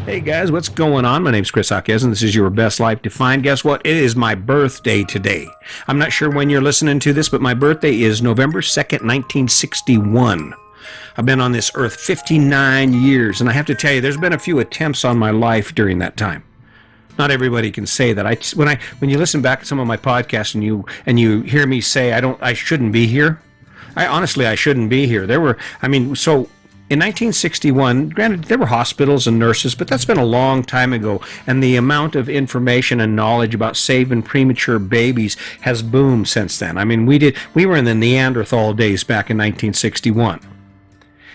Hey guys, what's going on? My name's Chris Hawkes, and this is Your Best Life Defined. Guess what? It is my birthday today. I'm not sure when you're listening to this, but my birthday is November 2nd, 1961. I've been on this earth 59 years, and I have to tell you, there's been a few attempts on my life during that time. Not everybody can say that. When you listen back to some of my podcasts and you hear me say I shouldn't be here. I shouldn't be here. In 1961, granted, there were hospitals and nurses, but that's been a long time ago, and the amount of information and knowledge about saving premature babies has boomed since then. I mean, we were in the Neanderthal days back in 1961.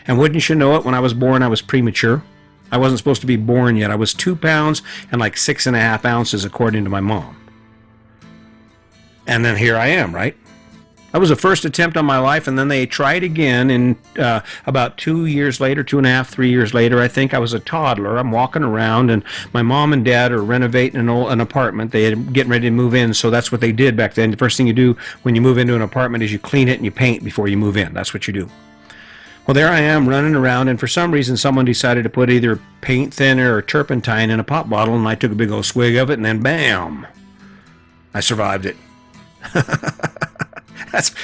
And wouldn't you know it, when I was born, I was premature. I wasn't supposed to be born yet. I was 2 pounds and like 6.5 ounces, according to my mom. And then here I am, right? That was the first attempt on my life, and then they tried again in about 2 years later, 2.5, 3 years later, I think. I was a toddler. I'm walking around, and my mom and dad are renovating an apartment. They are getting ready to move in, so that's what they did back then. The first thing you do when you move into an apartment is you clean it and you paint before you move in. That's what you do. Well, there I am running around, and for some reason someone decided to put either paint thinner or turpentine in a pop bottle, and I took a big old swig of it, and then bam! I survived it.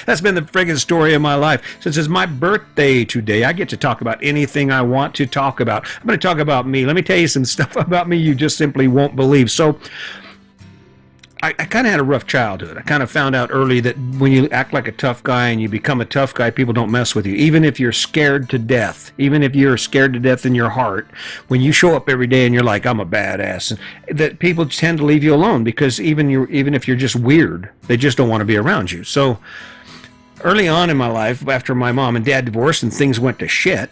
That's been the friggin' story of my life. Since it's my birthday today, I get to talk about anything I want to talk about. I'm going to talk about me. Let me tell you some stuff about me you just simply won't believe. So, I kind of had a rough childhood. I kind of found out early that when you act like a tough guy and you become a tough guy, people don't mess with you. Even if you're scared to death, even if you're scared to death in your heart, when you show up every day and you're like, I'm a badass, that people tend to leave you alone, because even if you're just weird, they just don't want to be around you. So early on in my life, after my mom and dad divorced and things went to shit,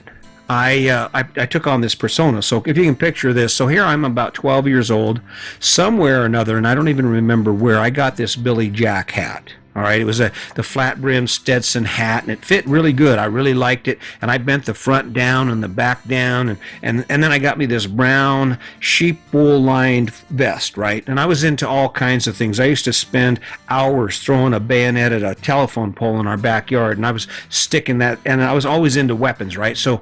I took on this persona. So if you can picture this, so here I'm about 12 years old, somewhere or another, and I don't even remember where, I got this Billy Jack hat. All right, it was the flat brim Stetson hat, and it fit really good. I really liked it, and I bent the front down and the back down, and then I got me this brown sheep wool lined vest, right? And I was into all kinds of things. I used to spend hours throwing a bayonet at a telephone pole in our backyard, and I was sticking that, and I was always into weapons, right? So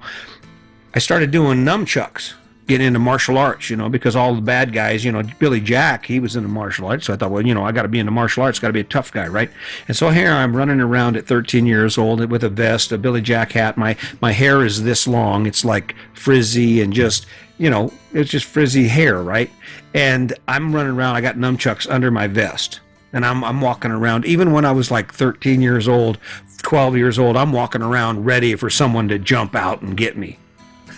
I started doing nunchucks, getting into martial arts, because all the bad guys, Billy Jack, he was into martial arts. So I thought, well, I got to be into martial arts, got to be a tough guy, right? And so here I'm running around at 13 years old with a vest, a Billy Jack hat. My hair is this long. It's like frizzy and just, it's just frizzy hair, right? And I'm running around. I got nunchucks under my vest. And I'm walking around. Even when I was like 13 years old, 12 years old, I'm walking around ready for someone to jump out and get me.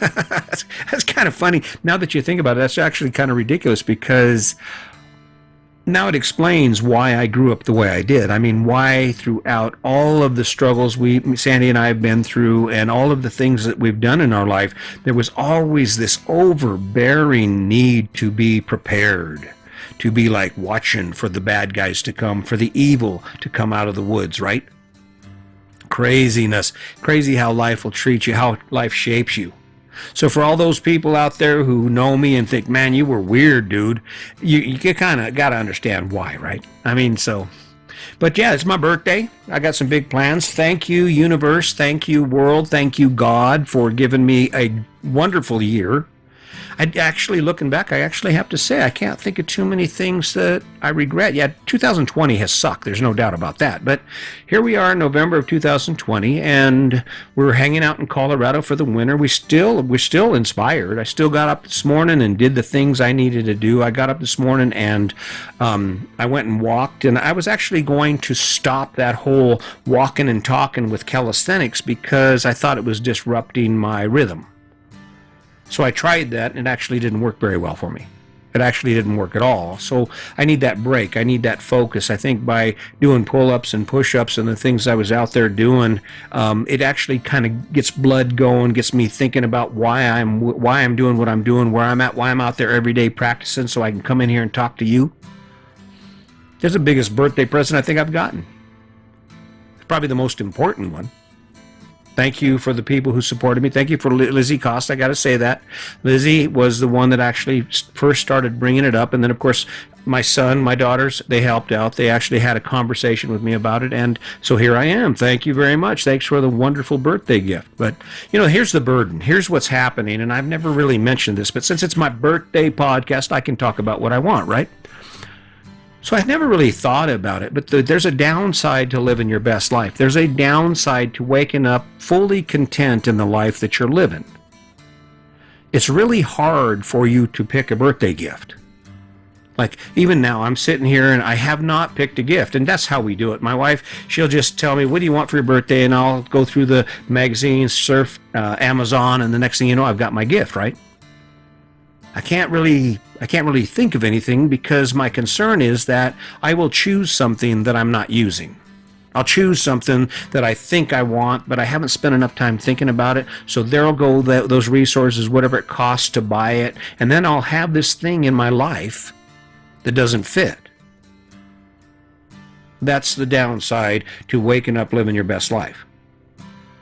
That's kind of funny. Now that you think about it, that's actually kind of ridiculous, because now it explains why I grew up the way I did. I mean, why throughout all of the struggles Sandy and I have been through, and all of the things that we've done in our life, there was always this overbearing need to be prepared, to be like watching for the bad guys to come, for the evil to come out of the woods, right? Craziness. Crazy how life will treat you, how life shapes you. So for all those people out there who know me and think, man, you were weird, dude, you kind of got to understand why, right? I mean, but yeah, it's my birthday. I got some big plans. Thank you, universe. Thank you, world. Thank you, God, for giving me a wonderful year. Looking back, I actually have to say I can't think of too many things that I regret. Yeah, 2020 has sucked. There's no doubt about that. But here we are in November of 2020, and we're hanging out in Colorado for the winter. We're still inspired. I still got up this morning and did the things I needed to do. I got up this morning and I went and walked, and I was actually going to stop that whole walking and talking with calisthenics because I thought it was disrupting my rhythm. So I tried that, and it actually didn't work very well for me. It actually didn't work at all. So I need that break. I need that focus. I think by doing pull-ups and push-ups and the things I was out there doing, it actually kind of gets blood going, gets me thinking about why I'm doing what I'm doing, where I'm at, why I'm out there every day practicing, so I can come in here and talk to you. That's the biggest birthday present I think I've gotten. It's probably the most important one. Thank you for the people who supported me. Thank you for Lizzie Cost. I got to say that. Lizzie was the one that actually first started bringing it up. And then, of course, my son, my daughters, they helped out. They actually had a conversation with me about it. And so here I am. Thank you very much. Thanks for the wonderful birthday gift. But, here's the burden. Here's what's happening. And I've never really mentioned this, but since it's my birthday podcast, I can talk about what I want, right? So I've never really thought about it, but there's a downside to living your best life. There's a downside to waking up fully content in the life that you're living. It's really hard for you to pick a birthday gift. Like, even now, I'm sitting here and I have not picked a gift, and that's how we do it. My wife, she'll just tell me, what do you want for your birthday? And I'll go through the magazines, surf Amazon, and the next thing you know, I've got my gift, right? I can't really think of anything because my concern is that I will choose something that I'm not using. I'll choose something that I think I want, but I haven't spent enough time thinking about it. So there'll go those resources, whatever it costs to buy it, and then I'll have this thing in my life that doesn't fit. That's the downside to waking up living your best life.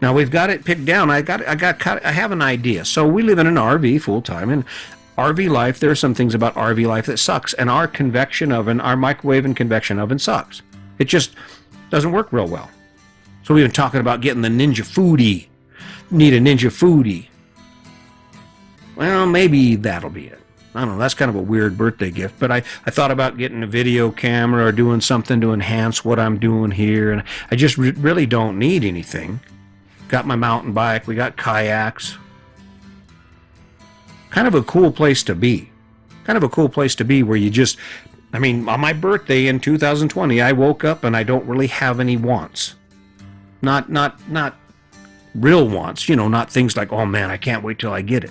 Now we've got it picked down. I have an idea. So we live in an RV full time, and RV life, there are some things about RV life that sucks, and our convection oven, our microwave and convection oven sucks. It just doesn't work real well. So we've been talking about getting the Ninja Foodi. Need a Ninja Foodi. Well, maybe that'll be it. I don't know, that's kind of a weird birthday gift, but I thought about getting a video camera or doing something to enhance what I'm doing here, and I just really don't need anything. Got my mountain bike, we got kayaks. Kind of a cool place to be. Kind of a cool place to be where you just, on my birthday in 2020, I woke up and I don't really have any wants. Not real wants, not things like, oh man, I can't wait till I get it.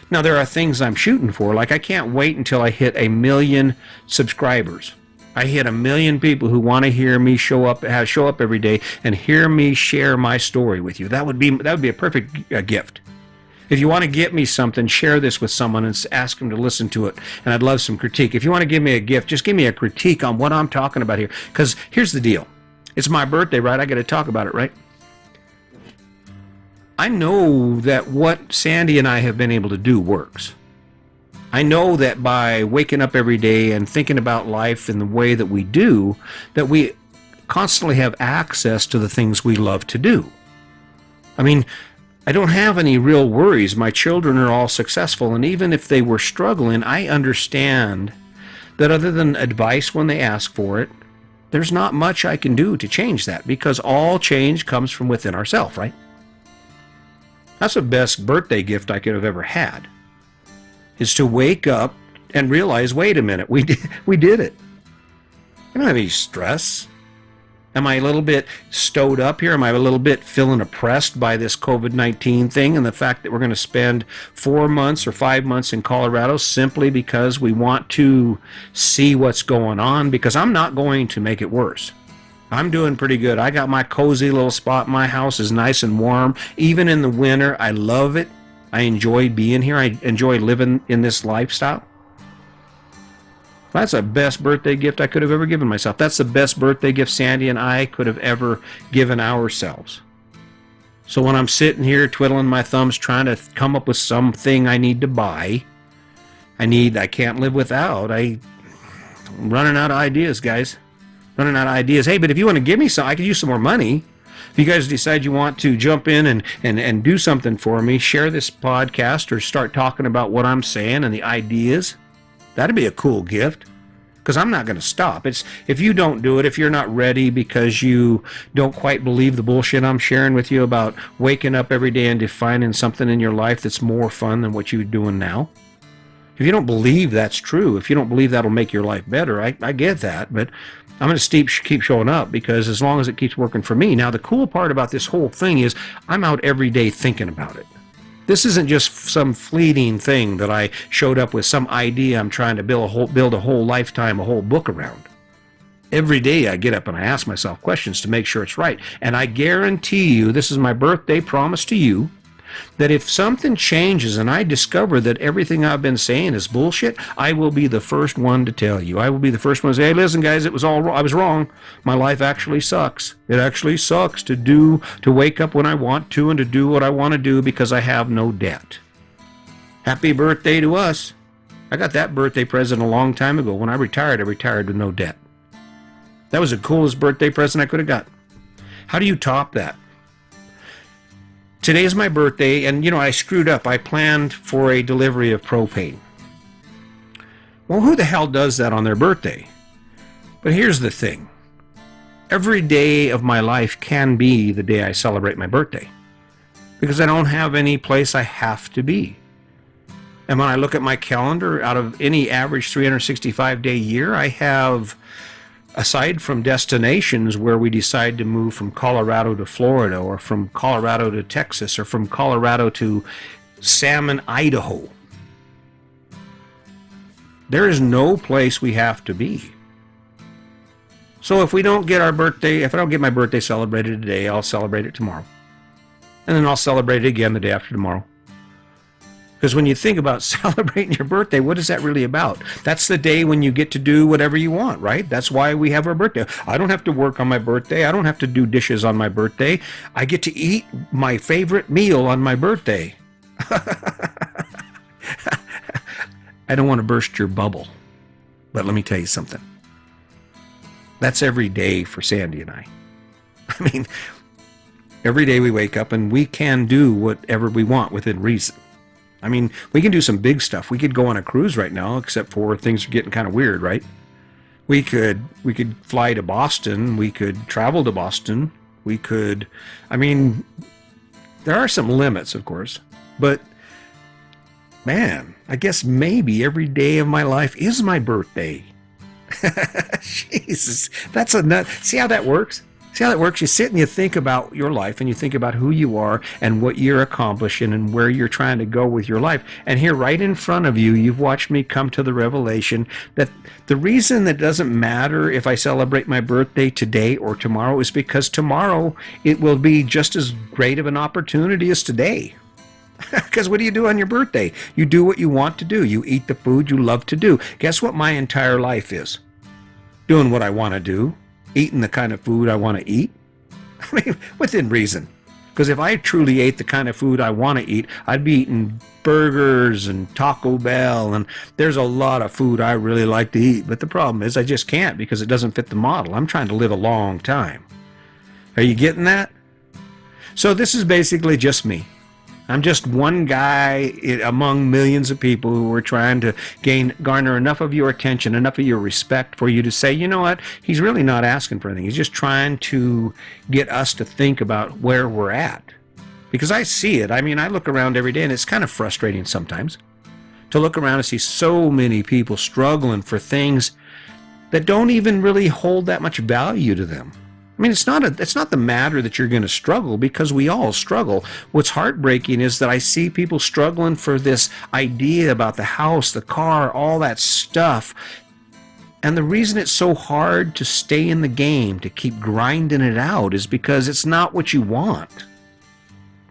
Now, there are things I'm shooting for, like I can't wait until I hit 1 million subscribers. I hit 1 million people who want to hear me show up every day and hear me share my story with you. That would be a perfect gift. If you want to get me something, share this with someone and ask them to listen to it. And I'd love some critique. If you want to give me a gift, just give me a critique on what I'm talking about here. Because here's the deal. It's my birthday, right? I got to talk about it, right? I know that what Sandy and I have been able to do works. I know that by waking up every day and thinking about life in the way that we do, that we constantly have access to the things we love to do. I don't have any real worries. My children are all successful, and even if they were struggling, I understand that other than advice when they ask for it, there's not much I can do to change that, because all change comes from within ourselves, right? That's the best birthday gift I could have ever had, is to wake up and realize, wait a minute, we did it. I don't have any stress. Am I a little bit stowed up here? Am I a little bit feeling oppressed by this COVID-19 thing and the fact that we're going to spend 4 months or 5 months in Colorado simply because we want to see what's going on? Because I'm not going to make it worse. I'm doing pretty good. I got my cozy little spot. My house is nice and warm. Even in the winter, I love it. I enjoy being here. I enjoy living in this lifestyle. That's the best birthday gift I could have ever given myself. That's the best birthday gift Sandy and I could have ever given ourselves. So when I'm sitting here twiddling my thumbs trying to come up with something I need to buy, I can't live without. I'm running out of ideas, guys. Running out of ideas. Hey, but if you want to give me some, I could use some more money. If you guys decide you want to jump in and do something for me, share this podcast or start talking about what I'm saying and the ideas, that'd be a cool gift, because I'm not going to stop. If you don't do it, if you're not ready because you don't quite believe the bullshit I'm sharing with you about waking up every day and defining something in your life that's more fun than what you're doing now, if you don't believe that's true, if you don't believe that'll make your life better, I get that, but I'm going to keep showing up, because as long as it keeps working for me. Now, the cool part about this whole thing is I'm out every day thinking about it. This isn't just some fleeting thing that I showed up with some idea I'm trying to build a whole lifetime, a whole book around. Every day I get up and I ask myself questions to make sure it's right. And I guarantee you, this is my birthday promise to you, that if something changes and I discover that everything I've been saying is bullshit, I will be the first one to tell you. I will be the first one to say, hey, listen, guys, it was all wrong. I was wrong. My life actually sucks. It actually sucks to wake up when I want to and to do what I want to do because I have no debt. Happy birthday to us. I got that birthday present a long time ago. When I retired with no debt. That was the coolest birthday present I could have got. How do you top that? Today's my birthday, and I screwed up. I planned for a delivery of propane. Well, who the hell does that on their birthday? But here's the thing. Every day of my life can be the day I celebrate my birthday, because I don't have any place I have to be. And when I look at my calendar, out of any average 365-day year, I have, aside from destinations where we decide to move from Colorado to Florida, or from Colorado to Texas, or from Colorado to Salmon, Idaho, there is no place we have to be. So if I don't get my birthday celebrated today, I'll celebrate it tomorrow. And then I'll celebrate it again the day after tomorrow. Because when you think about celebrating your birthday, what is that really about? That's the day when you get to do whatever you want, right? That's why we have our birthday. I don't have to work on my birthday. I don't have to do dishes on my birthday. I get to eat my favorite meal on my birthday. I don't want to burst your bubble, but let me tell you something. That's every day for Sandy and I. I mean, every day we wake up and we can do whatever we want within reason. I mean, we can do some big stuff. We could go on a cruise right now, except for things are getting kind of weird, right? We could fly to Boston. We could travel to Boston. There are some limits, of course, but man, I guess maybe every day of my life is my birthday. Jesus, that's a nut. See how that works? See how that works? You sit and you think about your life, and you think about who you are and what you're accomplishing and where you're trying to go with your life. And here, right in front of you, you've watched me come to the revelation that the reason that it doesn't matter if I celebrate my birthday today or tomorrow is because tomorrow it will be just as great of an opportunity as today. Because what do you do on your birthday? You do what you want to do. You eat the food you love to do. Guess what my entire life is? Doing what I want to do. Eating the kind of food I want to eat. I mean, within reason. Because if I truly ate the kind of food I want to eat, I'd be eating burgers and Taco Bell, and there's a lot of food I really like to eat. But the problem is I just can't, because it doesn't fit the model. I'm trying to live a long time. Are you getting that? So this is basically just me. I'm just one guy among millions of people who are trying to garner enough of your attention, enough of your respect for you to say, you know what, he's really not asking for anything. He's just trying to get us to think about where we're at. Because I see it. I mean, I look around every day, and it's kind of frustrating sometimes to look around and see so many people struggling for things that don't even really hold that much value to them. I mean, it's not the matter that you're going to struggle, because we all struggle. What's heartbreaking is that I see people struggling for this idea about the house, the car, all that stuff. And the reason it's so hard to stay in the game, to keep grinding it out, is because it's not what you want.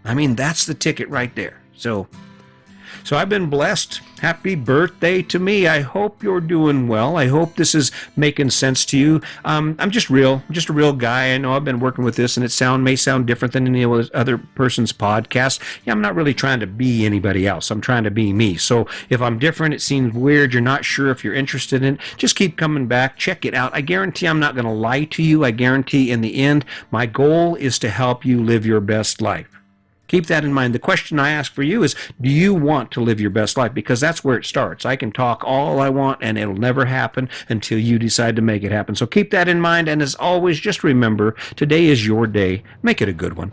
I mean, that's the ticket right there. So I've been blessed. Happy birthday to me. I hope you're doing well. I hope this is making sense to you. I'm just a real guy. I know I've been working with this, and it may sound different than any other person's podcast. Yeah, I'm not really trying to be anybody else. I'm trying to be me. So if I'm different, it seems weird, you're not sure if you're interested in it, just keep coming back. Check it out. I guarantee I'm not going to lie to you. I guarantee in the end, my goal is to help you live your best life. Keep that in mind. The question I ask for you is, do you want to live your best life? Because that's where it starts. I can talk all I want, and it'll never happen until you decide to make it happen. So keep that in mind. And as always, just remember, today is your day. Make it a good one.